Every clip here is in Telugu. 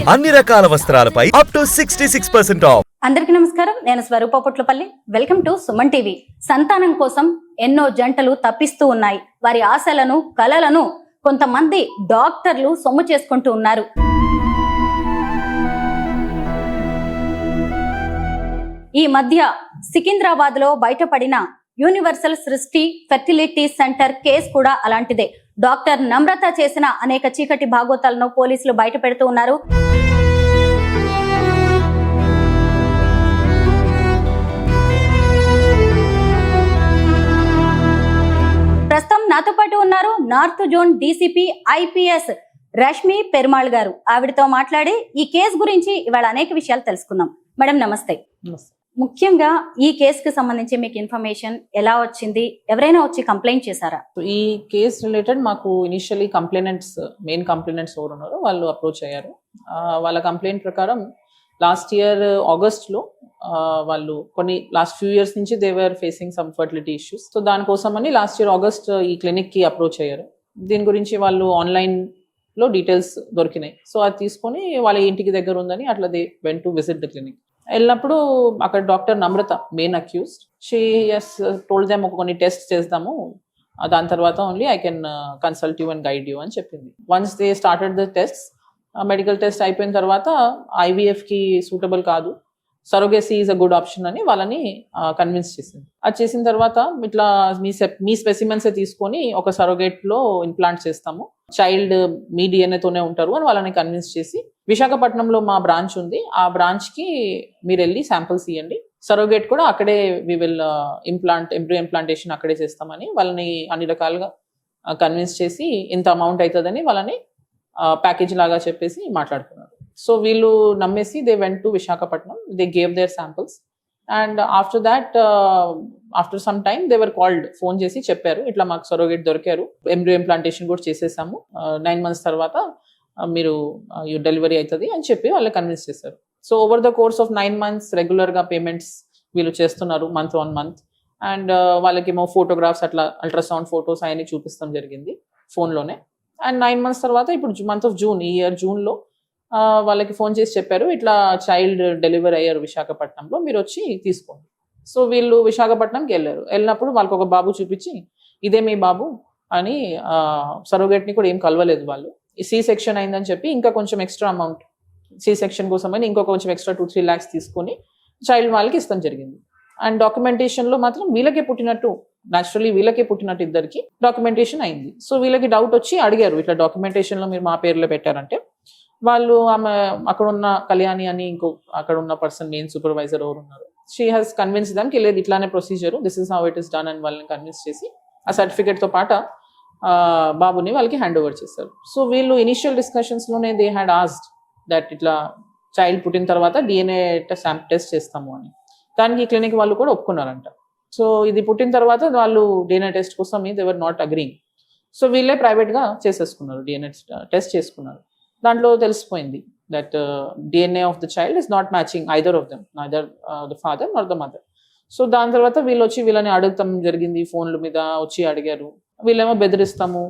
అన్ని రకాల వస్త్రాలపై అప్ టు 66% ఆఫ్. అందరికీ నమస్కారం. నేను Swaroopa Putlapalli. Welcome to Suman TV. సంతానం కోసం ఎన్నో జంటలు తప్పిస్తూ ఉన్నాయి. వారి ఆశలను, కలలను కొంతమంది డాక్టర్లు సొమ్ము చేసుకుంటూ ఉన్నారు. ఈ మధ్య సికింద్రాబాద్ లో బయటపడిన యూనివర్సల్ సృష్టి ఫెర్టిలిటీ సెంటర్ కేసు కూడా అలాంటిదే. డాక్టర్ నమ్రత చేసిన అనేక చీకటి భాగోతాలను పోలీసులు బయట పెడుతూ ఉన్నారు. ప్రస్తుతం నాతో పాటు ఉన్నారు north zone DCP IPS Rashmi Perumal గారు. ఆవిడతో మాట్లాడి ఈ కేసు గురించి ఇవాళ అనేక విషయాలు తెలుసుకుందాం. మేడం నమస్తే. ముఖ్యంగా ఈ కేసుకి సంబంధించి మీకు ఇన్ఫర్మేషన్ ఎలా వచ్చింది? ఎవరైనా వచ్చి కంప్లైంట్ చేశారా? ఈ కేసు రిలేటెడ్ మాకు ఇనిషియలీ మెయిన్ కంప్లైనెంట్స్ ఎవరు ఉన్నారో వాళ్ళు అప్రోచ్ అయ్యారు. వాళ్ళ కంప్లైంట్ ప్రకారం లాస్ట్ ఇయర్ ఆగస్ట్లో వాళ్ళు లాస్ట్ ఫ్యూ ఇయర్స్ నుంచి they were facing some fertility issues. So దానికోసమని లాస్ట్ ఇయర్ ఆగస్ట్ ఈ క్లినిక్కి అప్రోచ్ అయ్యారు. దీని గురించి వాళ్ళు ఆన్లైన్లో డీటెయిల్స్ దొరికినాయి. సో అది తీసుకొని వాళ్ళ ఇంటికి దగ్గర ఉందని అట్లా they went to visit the clinic. వెళ్ళినప్పుడు అక్కడ doctor Namrata main accused, she has told them కొన్ని టెస్ట్ చేద్దాము, దాని తర్వాత only I can consult you and guide you అని చెప్పింది. Once they started the test, medical test అయిపోయిన తర్వాత ఐవీఎఫ్కి సూటబుల్ కాదు, surrogacy is a good option అని వాళ్ళని కన్విన్స్ చేసింది. అది చేసిన తర్వాత ఇట్లా మీ స్పెసిమెన్సే తీసుకొని ఒక సరోగేట్లో ఇంప్లాంట్ చేస్తాము, చైల్డ్ మీ డిఎన్ఏతోనే ఉంటారు అని వాళ్ళని కన్విన్స్ చేసి విశాఖపట్నంలో మా బ్రాంచ్ ఉంది, ఆ బ్రాంచ్కి మీరు వెళ్ళి శాంపిల్స్ ఇవ్వండి, సరోగేట్ కూడా అక్కడే వి విల్ ఎంబ్రియో ఇంప్లాంటేషన్ అక్కడే చేస్తామని వాళ్ళని అన్ని రకాలుగా కన్విన్స్ చేసి ఇంత అమౌంట్ అవుతుందని వాళ్ళని ప్యాకేజ్ లాగా చెప్పేసి మాట్లాడుకున్నారు. సో వీళ్ళు నమ్మేసి they went to Visakhapatnam, they gave their samples and after that after some time they were called, phone చేసి చెప్పారు ఇట్లా మాకు సరోగేట్ దొరికారు, ఎంబ్రియో ఇంప్లాంటేషన్ కూడా చేసేసాము, 9 months తర్వాత మీరు డెలివరీ అవుతుంది అని చెప్పి వాళ్ళు కన్విన్స్ చేశారు. So over the course of 9 months రెగ్యులర్గా పేమెంట్స్ వీళ్ళు చేస్తున్నారు మంత్ ఆన్ మంత్. అండ్ వాళ్ళకేమో ఫోటోగ్రాఫ్స్ అట్లా అల్ట్రాసౌండ్ ఫొటోస్ అవన్నీ చూపిస్తాం జరిగింది ఫోన్లోనే. అండ్ 9 months తర్వాత ఇప్పుడు మంత్ ఆఫ్ జూన్, ఈ ఇయర్ జూన్లో వాళ్ళకి ఫోన్ చేసి చెప్పారు ఇట్లా చైల్డ్ డెలివరీ అయ్యారు విశాఖపట్నంలో, మీరు వచ్చి తీసుకోండి. సో వీళ్ళు విశాఖపట్నంకి వెళ్ళినప్పుడు వాళ్ళకి ఒక బాబు చూపించి ఇదే మీ బాబు అని, సరోగేట్ని కూడా ఏం కలవలేదు వాళ్ళు, సి సెక్షన్ అయిందని చెప్పి ఇంకా కొంచెం ఎక్స్ట్రా అమౌంట్ సి సెక్షన్ కోసం అని ఇంకో కొంచెం ఎక్స్ట్రా 2-3 lakhs తీసుకొని చైల్డ్ వాళ్ళకి ఇస్తాం జరిగింది. అండ్ డాక్యుమెంటేషన్లో మాత్రం వీళ్ళకే పుట్టినట్టు, న్యాచురలీ వీళ్ళకే పుట్టినట్టు ఇద్దరికి డాక్యుమెంటేషన్ అయింది. సో వీళ్ళకి డౌట్ వచ్చి అడిగారు ఇట్లా డాక్యుమెంటేషన్లో మీరు మా పేర్లో పెట్టారంటే, వాళ్ళు ఆమె అక్కడ ఉన్న కళ్యాణి అని ఇంకో అక్కడ ఉన్న పర్సన్ మెయిన్ సూపర్వైజర్ ఎవరు ఉన్నారు, షీ హాస్ కన్విన్స్ దమ్ కి లేదు ఇట్లానే procedure, this is how it is done అని వాళ్ళని కన్విన్స్ చేసి ఆ సర్టిఫికేట్తో పాటు బాబుని వాళ్ళకి హ్యాండ్ ఓవర్ చేశారు. సో వీళ్ళు ఇనిషియల్ డిస్కషన్స్లోనే దే హ్యాడ్ ఆస్డ్ దట్ ఇట్లా చైల్డ్ పుట్టిన తర్వాత డిఎన్ఏ టెస్ట్ చేస్తాము అని. దానికి క్లినిక్ వాళ్ళు కూడా ఒప్పుకున్నారంట. సో ఇది పుట్టిన తర్వాత వాళ్ళు డిఎన్ఏ టెస్ట్ కోసం they were not agreeing. So వీళ్ళే ప్రైవేట్గా చేసేసుకున్నారు, డిఎన్ఏ టెస్ట్ చేసుకున్నారు. దాంట్లో తెలిసిపోయింది that DNA of the child is not matching either of them, neither the father nor the mother. So దాని తర్వాత వీళ్ళు వచ్చి వీళ్ళని అడుగుతాం జరిగింది, ఫోన్ల మీద వచ్చి అడిగారు. వీళ్ళేమో బెదిరిస్తాము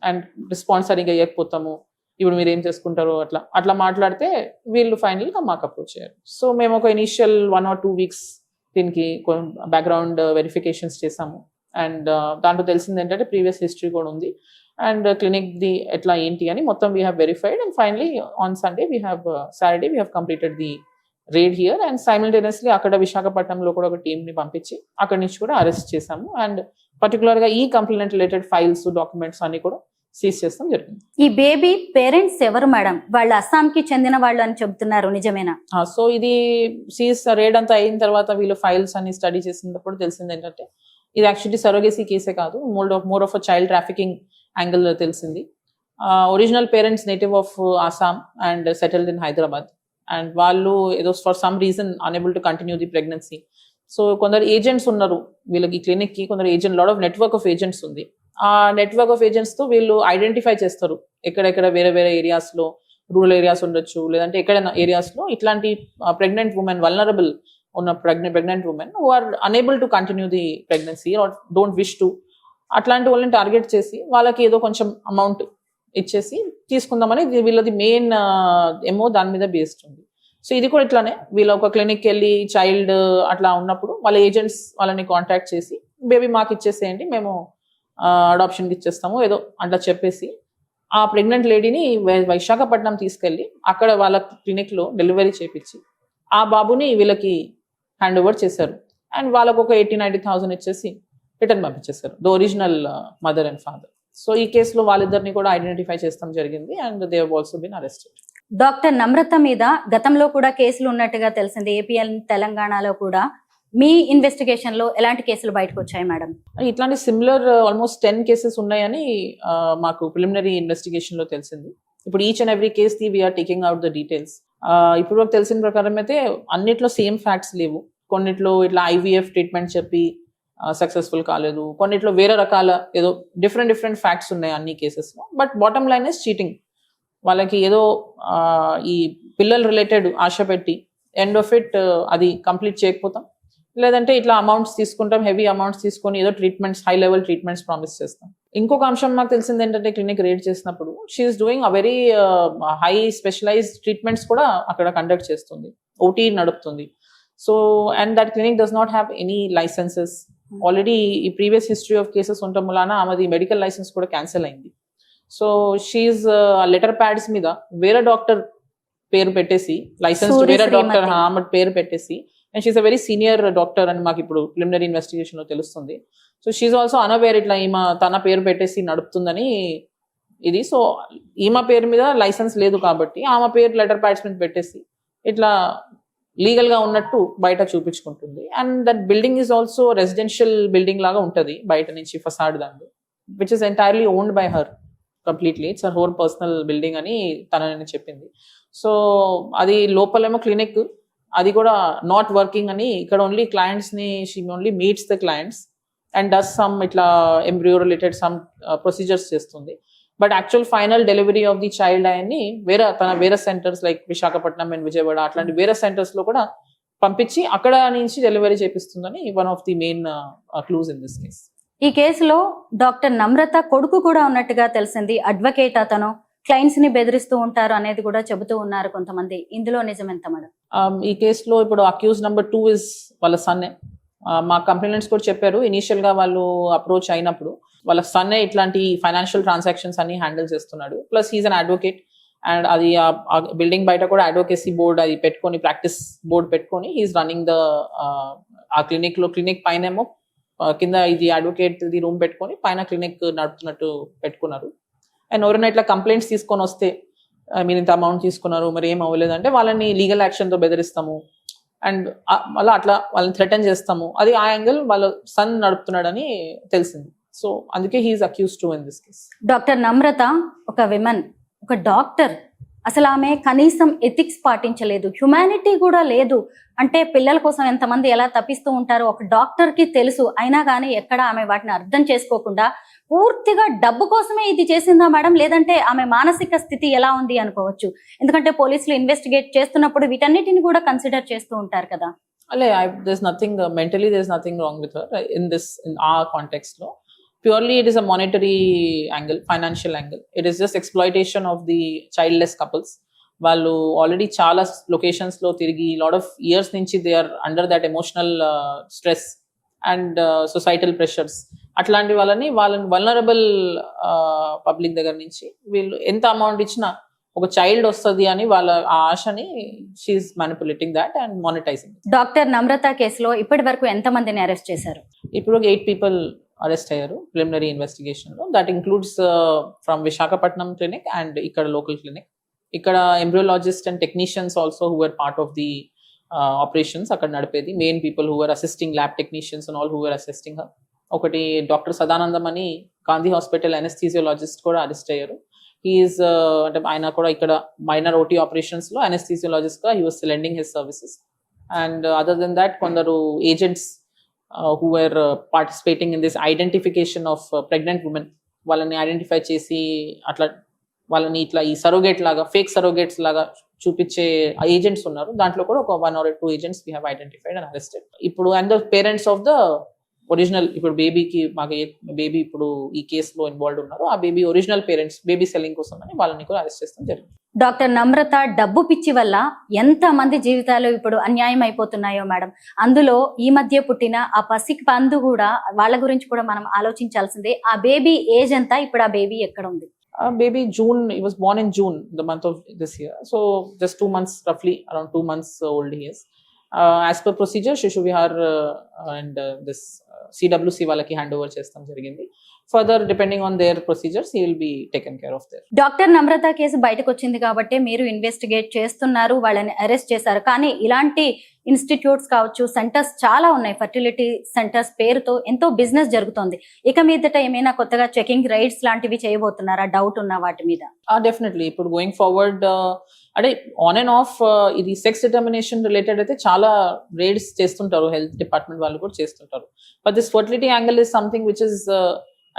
అండ్ రెస్పాన్స్ సరిగ్గా ఇవ్వకపోతాము, ఇప్పుడు మీరు ఏం చేసుకుంటారో అట్లా మాట్లాడితే వీళ్ళు ఫైనల్గా మాకు అప్రోచ్ అయ్యారు. సో మేము ఒక ఇనీషియల్ 1 or 2 weeks దీనికి బ్యాక్గ్రౌండ్ వెరిఫికేషన్స్ చేసాము. అండ్ దాంట్లో తెలిసింది ఏంటంటే ప్రీవియస్ హిస్టరీ కూడా ఉంది అండ్ క్లినిక్ ది ఎట్లా ఏంటి అని మొత్తం we have verified. And finally on Saturday we have completed the raid here. And simultaneously అక్కడ విశాఖపట్నంలో కూడా ఒక టీంని పంపించి అక్కడి నుంచి కూడా అరెస్ట్ చేశాము. అండ్ పర్టికులర్గా ఈ కంప్లైంట్ రిలేటెడ్ ఫైల్స్, డాక్యుమెంట్స్ అన్ని కూడా సీజ్ చేస్తాం జరిగింది. ఈ బేబీ పేరెంట్స్ ఎవరు మేడం? వాళ్ళు అస్సాంకి చెందిన వాళ్ళు అని చెబుతున్నారు, నిజమేనా? సో ఇది సీజ్ రేడ్ అంతా అయిన తర్వాత వీళ్ళు ఫైల్స్ అన్ని స్టడీ చేసినప్పుడు తెలిసింది ఏంటంటే ఇది యాక్చువల్లీ సరోగేసీ కేసే కాదు, more of a child trafficking angle తెలిసింది. Original parents native of Assam and settled in Hyderabad. And వాళ్ళు ఏదో for some reason unable to continue the pregnancy. So కొందరు ఏజెంట్స్ ఉన్నారు వీళ్ళకి క్లినిక్కి, కొందరు lot of network of agents ఉంది. ఆ నెట్వర్క్ ఆఫ్ ఏజెంట్స్తో వీళ్ళు ఐడెంటిఫై చేస్తారు ఎక్కడెక్కడ వేరే ఏరియాస్లో, రూరల్ ఏరియాస్ ఉండొచ్చు, లేదంటే ఎక్కడైనా ఏరియాస్లో ఇట్లాంటి ప్రెగ్నెంట్ ఉమెన్, వల్నరబుల్ ఉన్న pregnant women who are unable to continue the pregnancy or don't wish to, అట్లాంటి వాళ్ళని టార్గెట్ చేసి వాళ్ళకి ఏదో కొంచెం అమౌంట్ ఇచ్చేసి తీసుకుందామని వీళ్ళది మెయిన్ ఏమో దాని మీద బేస్డ్ ఉంది. సో ఇది కూడా ఇట్లానే వీళ్ళ ఒక క్లినిక్ వెళ్ళి చైల్డ్ అట్లా ఉన్నప్పుడు వాళ్ళ ఏజెంట్స్ వాళ్ళని కాంటాక్ట్ చేసి బేబీ మాకు ఇచ్చేసేయండి, మేము అడాప్షన్కి ఇచ్చేస్తాము ఏదో అట్లా చెప్పేసి ఆ ప్రెగ్నెంట్ లేడీని విశాఖపట్నం తీసుకెళ్ళి అక్కడ వాళ్ళ క్లినిక్లో డెలివరీ చేపించి ఆ బాబుని వీళ్ళకి హ్యాండ్ ఓవర్ చేశారు. అండ్ వాళ్ళకు ఒక 80,000-90,000 ఇచ్చేసి రిటర్న్ పంపించేశారు, the original mother and father. So ఈ కేసులో వాళ్ళిద్దరిని కూడా ఐడెంటిఫై చేస్తాం జరిగింది and they have also been arrested. Doctor Namrata మీద గతంలో కూడా కేసులు ఉన్నట్టుగా తెలిసింది. ఏపీ అండ్ తెలంగాణలో కూడా మీ ఇన్వెస్టిగేషన్ లో ఎలాంటి కేసులు బయటకు వచ్చాయి మేడం? ఇట్లాంటి సిమిలర్ ఆల్మోస్ట్ 10 కేసెస్ ఉన్నాయని మాకు ప్రిలిమినరీ ఇన్వెస్టిగేషన్ లో తెలిసింది. ఇప్పుడు each and every case the we are taking out the details. ఇప్పుడు తెలిసిన ప్రకారం అయితే అన్నిట్లో సేమ్ ఫ్యాక్ట్స్ లేవు. కొన్నిట్లో ఇట్లా ఐవీఎఫ్ ట్రీట్మెంట్ చెప్పి సక్సెస్ఫుల్ కాలేదు, కొన్నిట్లో వేరే రకాల ఏదో డిఫరెంట్ ఫ్యాక్ట్స్ ఉన్నాయి అన్ని కేసెస్లో. But bottom line is cheating. వాళ్ళకి ఏదో ఈ పిల్లలు రిలేటెడ్ ఆశ పెట్టి ఎండ్ ఆఫ్ ఇట్ అది కంప్లీట్ చేయకపోతాం, లేదంటే ఇట్లా అమౌంట్స్ తీసుకుంటాం, హెవీ అమౌంట్స్ తీసుకొని ఏదో treatments, high level treatments promise చేస్తాం. ఇంకొక అంశం మాకు తెలిసింది ఏంటంటే క్లినిక్ రేడ్ చేసినప్పుడు she's doing a very high specialised treatments కూడా అక్కడ కండక్ట్ చేస్తుంది, ఓటీ నడుపుతుంది. So and that clinic does not have any licences. Already ఈ ప్రీవియస్ హిస్టరీ ఆఫ్ కేసెస్ ఉండటం వలన ఆమెది మెడికల్ లైసెన్స్ కూడా క్యాన్సిల్ అయింది. సో షీఈస్ లెటర్ ప్యాడ్స్ మీద వేరే డాక్టర్ పేరు పెట్టేసి, లైసెన్స్ వేరే డాక్టర్ ఆమె పేరు పెట్టేసి, and she's a very senior doctor అని మాకు ఇప్పుడు ప్రిలిమినరీ ఇన్వెస్టిగేషన్ లో తెలుస్తుంది. సో షీఈస్ ఆల్సో అనవేర్ ఇట్లా ఈమె తన పేరు పెట్టేసి నడుపుతుందని ఇది. సో ఈమె పేరు మీద లైసెన్స్ లేదు కాబట్టి ఆమె పేరు లెటర్ ప్యాడ్స్ మీద పెట్టేసి ఇట్లా లీగల్ గా ఉన్నట్టు బయట చూపించుకుంటుంది. And that building is also residential building లాగా ఉంటుంది బయట నుంచి ఫసాడ్ దాన్ని, which is entirely owned by her completely. It's her whole personal building అని తనని చెప్పింది. సో అది లోపలేమో క్లినిక్, అది కూడా నాట్ వర్కింగ్ అని, ఇక్కడ ఓన్లీ క్లయింట్స్ ని she only meets the clients and does some ఇట్లా ఎంబ్రియో రిలేటెడ్ సమ్ ప్రొసీజర్స్ చేస్తుంది. But actual final delivery of the child ఆయన్ని వేరే centres like Visakhapatnam and Vijayawada అట్లాంటి వేరే సెంటర్స్ లో కూడా పంపించి అక్కడ నుంచి డెలివరీ చేపిస్తుందని one of the main clues in this case. ఈ కేసులో డాక్టర్ నమ్రత కొడుకు కూడా ఉన్నట్టుగా తెలిసింది. అడ్వకేట్, అతను క్లయింట్స్ ని బెదిరిస్తూ ఉంటారు అనేది కూడా చెబుతూ ఉన్నారు కొంతమంది. ఇందులో నిజం ఎంత మేడం? ఈ కేసులో ఇప్పుడు అక్యూజ్ నెంబర్ 2 ఇస్ వాళ్ళ సన్నే. మా కంప్లైంట్స్ కూడా చెప్పారు ఇనీషియల్ గా వాళ్ళు అప్రోచ్ అయినప్పుడు వాళ్ళ సన్నే ఇట్లాంటి ఫైనాన్షియల్ ట్రాన్సాక్షన్స్ అన్ని హ్యాండిల్ చేస్తున్నాడు. Plus he's an advocate and అది ఆ బిల్డింగ్ బయట కూడా అడ్వకేసీ బోర్డ్ అది పెట్టుకొని, ప్రాక్టీస్ బోర్డ్ పెట్టుకొని హీస్ రన్నింగ్ ద ఆ క్లినిక్ పైనేమో కింద ఇది అడ్వకేట్ ది రూమ్ పెట్టుకొని పైన క్లినిక్ నడుపుతున్నట్టు పెట్టుకున్నారు. అండ్ ఎవరైనా ఇట్లా కంప్లైంట్స్ తీసుకొని వస్తే మీరు ఇంత అమౌంట్ తీసుకున్నారు మరి ఏం అవ్వలేదంటే వాళ్ళని లీగల్ యాక్షన్తో బెదిరిస్తాము అండ్ మళ్ళీ అట్లా వాళ్ళని థ్రెటన్ చేస్తాము. అది ఆ యాంగిల్ వాళ్ళ సన్ నడుపుతున్నాడని తెలిసింది. సో అందుకే he's accused to in this case. Doctor Namrata ఒక విమెన్, ఒక డాక్టర్, అసలు ఆమె కనీసం ఎథిక్స్ పాటించలేదు, హ్యుమానిటీ కూడా లేదు. అంటే పిల్లల కోసం ఎంతమంది ఎలా తప్పిస్తూ ఉంటారో ఒక డాక్టర్ కి తెలుసు. అయినా కానీ ఎక్కడ ఆమె వాటిని అర్థం చేసుకోకుండా పూర్తిగా డబ్బు కోసమే ఇది చేసిందా మేడం, లేదంటే ఆమె మానసిక స్థితి ఎలా ఉంది అనుకోవచ్చు? ఎందుకంటే పోలీసులు ఇన్వెస్టిగేట్ చేస్తున్నప్పుడు వీటన్నిటిని కూడా కన్సిడర్ చేస్తూ ఉంటారు కదా. అలే there's nothing mentally there's nothing wrong with her in our context లో. Purely it is a monetary angle, financial angle. It is just exploitation of the childless couples. వాళ్ళు ఆల్రెడీ చాలా లొకేషన్స్ లో తిరిగి లాట్ ఆఫ్ ఇయర్స్ నుంచి they are under that emotional stress and societal pressures. అట్లాంటి వాళ్ళని వల్నరబుల్ పబ్లిక్ దగ్గర నుంచి వీళ్ళు ఎంత అమౌంట్ ఇచ్చినా ఒక చైల్డ్ వస్తుంది అని వాళ్ళ ఆ ఆశని she's manipulating that and monetizing. Doctor Namrata కేసులో ఇప్పటి వరకు ఎంత మందిని అరెస్ట్ చేశారు? ఇప్పుడు 8 people అరెస్ట్ అయ్యారు ప్రిలిమినరీ ఇన్వెస్టిగేషన్ లో. That includes from Visakhapatnam clinic and ఇక్కడ లోకల్ క్లినిక్. ఇక్కడ embryologist and technicians also who are part of the operations అక్కడ నడిపేది. Main people who are assisting, lab technicians and all who are assisting her. ఒకటి డాక్టర్ సదానందం అని గాంధీ హాస్పిటల్ అనెస్థీసియాలజిస్ట్ కూడా అరెస్ట్ అయ్యారు. హీఈస్ అంటే ఆయన కూడా ఇక్కడ మైనర్ ఓటీ ఆపరేషన్స్ లో అనెస్థీసియాలజిస్ట్ గా he was lending his services. And other than that కొందరు agents who were participating in this identification of pregnant women, వాళ్ళని ఐడెంటిఫై చేసి అట్లా వాళ్ళని ఇట్లా ఈ సరోగేట్ లాగా, ఫేక్ సరోగేట్స్ లాగా చూపించే ఏజెంట్స్ ఉన్నారు. దాంట్లో కూడా ఒక 1 or 2 agents we have identified and arrested. ఇప్పుడు and the parents of the original ఇప్పుడు బేబీకి మాకు బేబీ ఇప్పుడు ఈ కేసులో ఇన్వాల్వ్ ఉన్నారు, ఆ baby original parents baby selling కోసం అని వాళ్ళని కూడా అరెస్ట్ చేస్తాం జరిగింది. డాక్టర్ నమ్రత డబ్బు పిచ్చి వల్ల ఎంత మంది జీవితాలు ఇప్పుడు అన్యాయం అయిపోతున్నాయో మేడం. అందులో ఈ మధ్య పుట్టిన ఆ పసికి పందు కూడా, వాళ్ళ గురించి కూడా మనం ఆలోచించాల్సిందే. ఆ బేబీ ఏజ్ ఎంత, ఇప్పుడు ఆ బేబీ ఎక్కడ ఉంది? Baby June, he was born in June, the month of this year. So just 2 months, roughly around 2 months old he is. As per procedure, Shishu Vihar and this CWC వాళ్ళకి హ్యాండ్ ఓవర్ చేస్తాం జరిగింది. Further depending on their procedures he will be taken care of there. Doctor Namrata case బయటకు వచ్చింది కాబట్టి మీరు ఇన్వెస్టిగేట్ చేస్తున్నారు, వాళ్ళని అరెస్ట్ చేశారు. కానీ ఇలాంటి ఇన్స్టిట్యూట్స్ కావచ్చు, సెంటర్స్ చాలా ఉన్నాయి, ఫర్టిలిటీ సెంటర్స్ పేరుతో ఎంతో బిజినెస్ జరుగుతోంది. ఇక మీదట ఏమైనా కొత్తగా చెకింగ్ రైడ్స్ లాంటివి చేయబోతున్నారా, డౌట్ ఉన్న వాటి మీద? డెఫినెట్లీ ఇప్పుడు గోయింగ్ ఫార్వర్డ్ అంటే ఆన్ అండ్ ఆఫ్ ఇది సెక్స్ డిటర్మినేషన్ రిలేటెడ్ అయితే చాలా రైడ్స్ చేస్తుంటారు, హెల్త్ డిపార్ట్మెంట్ వాళ్ళు కూడా చేస్తుంటారు. But this fertility angle is something which is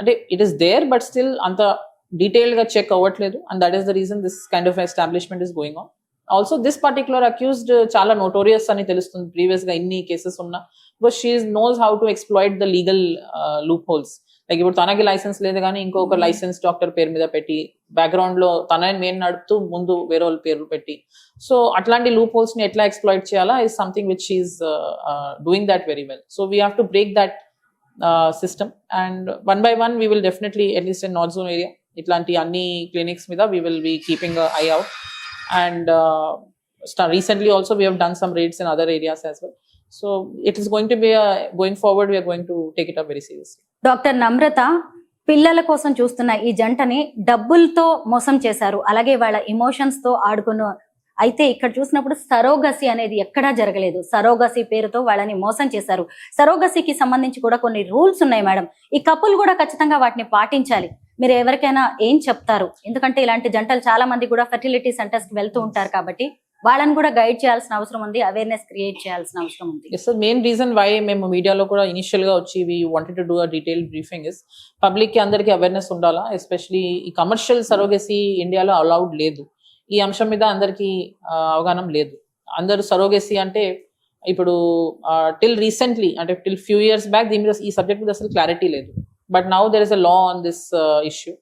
అంటే it is there, but still అంత డీటెయిల్డ్ గా చెక్ అవ్వట్లేదు. And that is the reason this kind of establishment is going on. Also this particular accused చాలా నోటోరియస్ అని తెలుస్తుంది ప్రీవియస్ గా ఇన్ని కేసెస్ ఉన్నా, because she knows how to exploit the legal loop holes. Like ఇప్పుడు తనకి లైసెన్స్ లేదు కానీ ఇంకొక లైసెన్స్ డాక్టర్ పేరు మీద పెట్టి, బ్యాక్గ్రౌండ్ లో తన మెయిన్ నడుపుతూ ముందు వేరే వాళ్ళ పేర్లు పెట్టి, సో అట్లాంటి లూప్ హోల్స్ ని ఎట్లా ఎక్స్ప్లాయిట్ చేయాలా is something which she's doing that very well. So we have to break that system, and one by one we will definitely, at least in North Zone area, itlanti anni clinics mida we will be keeping an eye out. And recently also we have done some raids in other areas as well. So it is going to be going forward, we are going to take it up very seriously. Doctor Namrata పిల్లల కోసం చూస్తున్న ఈ జంటని డబ్బులతో మోసం చేశారు, అలాగే వాళ్ళ ఎమోషన్స్ తో ఆడుకున్న. అయితే ఇక్కడ చూసినప్పుడు సరోగసి అనేది ఎక్కడా జరగలేదు. సరోగసి పేరుతో వాళ్ళని మోసం చేశారు. సరోగసికి సంబంధించి కూడా కొన్ని రూల్స్ ఉన్నాయి మేడం. ఈ కపుల్ కూడా ఖచ్చితంగా వాటిని పాటించాలి. మీరు ఎవరికైనా ఏం చెప్తారు? ఎందుకంటే ఇలాంటి జంటలు చాలా మంది కూడా ఫెర్టిలిటీ సెంటర్స్ కి వెళ్తూ ఉంటారు కాబట్టి వాళ్ళని కూడా గైడ్ చేయాల్సిన అవసరం ఉంది, అవేర్నెస్ క్రియేట్ చేయాల్సిన అవసరం ఉంది. మెయిన్ రీజన్ వై మేము మీడియాలో కూడా ఇనిషియల్ గా వచ్చి we wanted to do a detailed briefing is public కి అందరికీ అవేర్నెస్ ఉండాలా. ఎస్పెషలీ ఈ కమర్షియల్ సరోగసీ ఇండియాలో అలౌడ్ లేదు. ఈ అంశం మీద అందరికీ అవగాహన లేదు. అందరూ సరోగసీ అంటే ఇప్పుడు టిల్ రీసెంట్లీ అంటే టిల్ ఫ్యూ ఇయర్స్ బ్యాక్ దీని మీద ఈ సబ్జెక్ట్ మీద అసలు క్లారిటీ లేదు. But now there is a law on this issue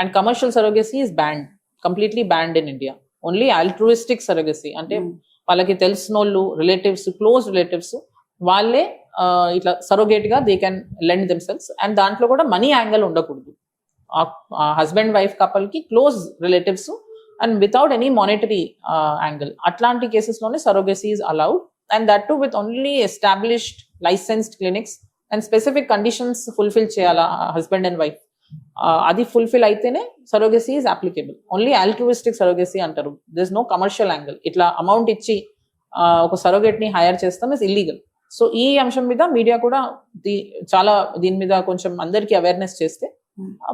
and commercial surrogacy is band, completely band in India. Only altruistic surrogacy అంటే వాళ్ళకి తెలిసిన వాళ్ళు రిలేటివ్స్, క్లోజ్ రిలేటివ్స్ వాళ్ళే ఇట్లా సరోగేట్ గా they can lend themselves. And దాంట్లో కూడా మనీ యాంగిల్ ఉండకూడదు. హస్బెండ్ వైఫ్ కపుల్ కి close relatives and without any monetary angle. Atlanti cases lone surrogacy is allowed, and that too with only established licensed clinics and specific conditions fulfill cheyala husband and wife. Adi fulfill aitene surrogacy is applicable. Only altruistic surrogacy antaru. There is no commercial angle. Itla amount ichi oka surrogate ni hire chestam is illegal. So ee amsham mida media kuda chala deen mida koncham andarki awareness cheste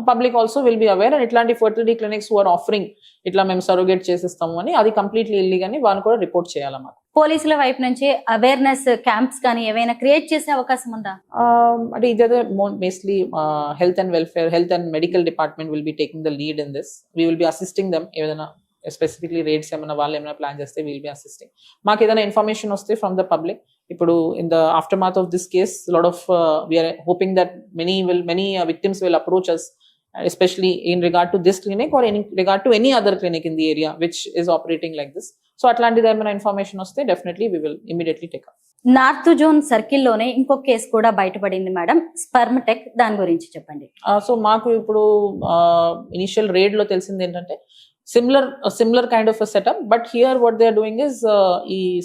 public also will be aware. And ఇట్లాంటి fertility clinics who are offering ఇట్లా మేము సరోగేట్ చేసిస్తాము అని అది కంప్లీట్లీ ఇల్లీగల్ అని వాళ్ళు కూడా రిపోర్ట్ చేయాలన్నమాట. పోలీసుల వైపు నుంచి అవేర్నెస్ క్యాంప్స్ కానీ ఏవైనా క్రియేట్ చేసే అవకాశం ఉందా? అంటే ఇదే mostly health and welfare, health and medical department will be taking the lead in this. We will be assisting them. ఏదైనా స్పెసిఫిక్లీ రేట్స్ ఏమైనా వాళ్ళు ఏమైనా ప్లాన్ చేస్తే విల్ బి అసిస్టింగ్. మాకు ఏదైనా ఇన్ఫర్మేషన్ వస్తే ఫ్రమ్ ద పబ్లిక్, ఇప్పుడు in the aftermath of this case a lot of we are hoping that many victims will approach us, especially in regard to this clinic or in regard to any other clinic in the area which is operating like this. So atlanti there information vaste definitely we will immediately take up. North zone circle లోనే ఇంకొక కేసు కూడా బయటపడింది మేడం, స్పర్మ్ టెక్. దాని గురించి చెప్పండి. సో మాకు ఇప్పుడు ఇనిషియల్ రేడ్ లో తెలిసింది ఏంటంటే similar kind of a setup, but here what they are doing is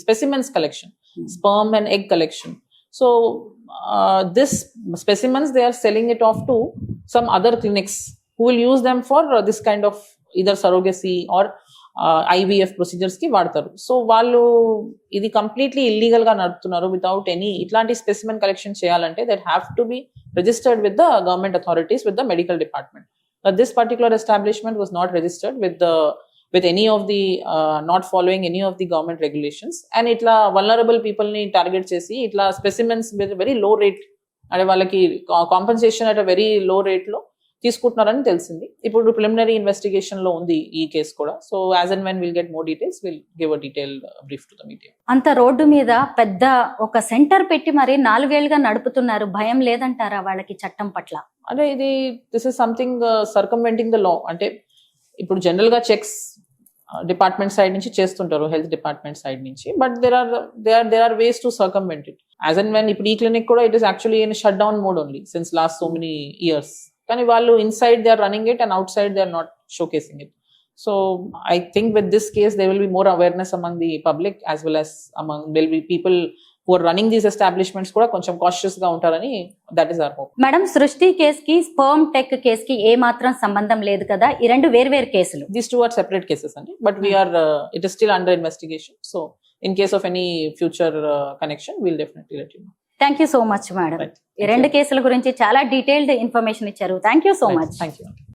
specimens collection, sperm and egg collection. So this specimens they are selling it off to some other clinics who will use them for this kind of either surrogacy or IVF procedures ki vaadtaru. So vallu idi completely illegal ga nadutunnaru without any itlanti specimen collection cheyalante that have to be registered with the government authorities, with the medical department. This particular establishment was not registered with any of the not following any of the government regulations, and itla vulnerable people ni target chesi itla specimens with very low rate ade vallaki compensation at a very low rate lo తీసుకుంటున్నారని తెలిసింది. ఇప్పుడు ప్రిలిమినరీ ఇన్వెస్టిగేషన్ లో ఉంది ఈ కేసు కూడా. So as and when will get more details, will give a detail brief to the media. అంత రోడ్డు మీద పెద్ద ఒక సెంటర్ పెట్టి మరి 4 ఏళ్లుగా నడుపుతున్నారు. భయం లేదంటారా వాళ్ళకి చట్టం పట్ల? అంటే ఇది this is something circumventing the law. అంటే ఇప్పుడు జనరల్ గా చెక్స్ డిపార్ట్మెంట్ సైడ్ నుంచి చేస్తుంటారు, హెల్త్ డిపార్ట్మెంట్ సైడ్ నుంచి, but there are ways to circumvent it. As and when ఇప్పుడు ఈ క్లినిక్ కూడా it is actually in shut down mode only since last so many years. కానీ వాళ్ళు inside they are running it and outside they are not showcasing it. So I think with this case there will be more awareness among the public as well as among will be people who are running these establishments kuda koncham cautious ga untarani, that is our hope. Madam, సృష్టి కేస్ కి స్పర్మ్ టెక్ కేస్ కి ఏ మాత్రం సంబంధం లేదు కదా? ఈ రెండు వేర్వేరు కేసులు. These two are separate cases andi, but we are it is still under investigation. So in case of any future connection we'll definitely let you know. Thank you so much madam. Right. ఈ రెండు కేసుల గురించి చాలా డీటెయిల్డ్ ఇన్ఫర్మేషన్ ఇచ్చారు. Thank you so much. Thank you.